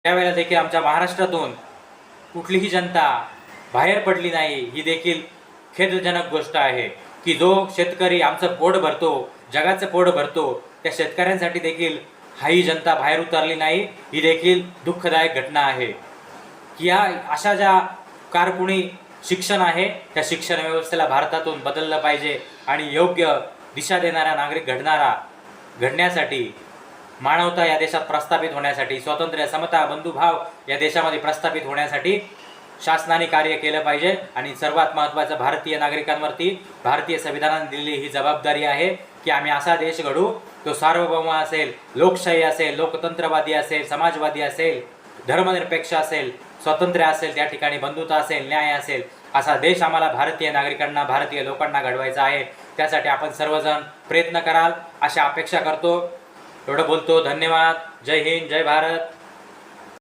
त्यावेळेला देखील आमच्या महाराष्ट्रातून कुठलीही जनता बाहेर पडली नाही, ही देखील खेदजनक गोष्ट आहे की जो शेतकरी आमचं पोट भरतो, जगाचं पोट भरतो, त्या शेतकऱ्यांसाठी देखील ही जनता बाहेर उतरली नाही, ही देखील दुःखदायक घटना आहे की या अशा ज्या कारकुनी शिक्षण आहे त्या शिक्षण व्यवस्थेला भारतातून बदललं पाहिजे आणि योग्य दिशा देणारा नागरिक घडण्यासाठी, मानवता या देशात प्रस्थापित होण्यासाठी, स्वातंत्र्य, समता, बंधुभाव या देशामध्ये प्रस्थापित होण्यासाठी शासनाने कार्य केलं पाहिजे। आणि सर्वात महत्त्वाचं, भारतीय नागरिकांवरती भारतीय संविधानाने दिलेली ही जबाबदारी आहे की आम्ही असा देश घडू तो सार्वभौम असेल, लोकशाही असेल, लोकतंत्रवादी असेल, समाजवादी असेल, धर्मनिरपेक्ष असेल, स्वातंत्र्य असेल, त्या ठिकाणी बंधुता असेल, न्याय असेल, असा देश आम्हाला भारतीय नागरिकांना, भारतीय लोकांना घडवायचा आहे। त्यासाठी आपण सर्वजण प्रयत्न कराल अशी अपेक्षा करतो। एवढं बोलतो। धन्यवाद। जय हिंद, जय भारत।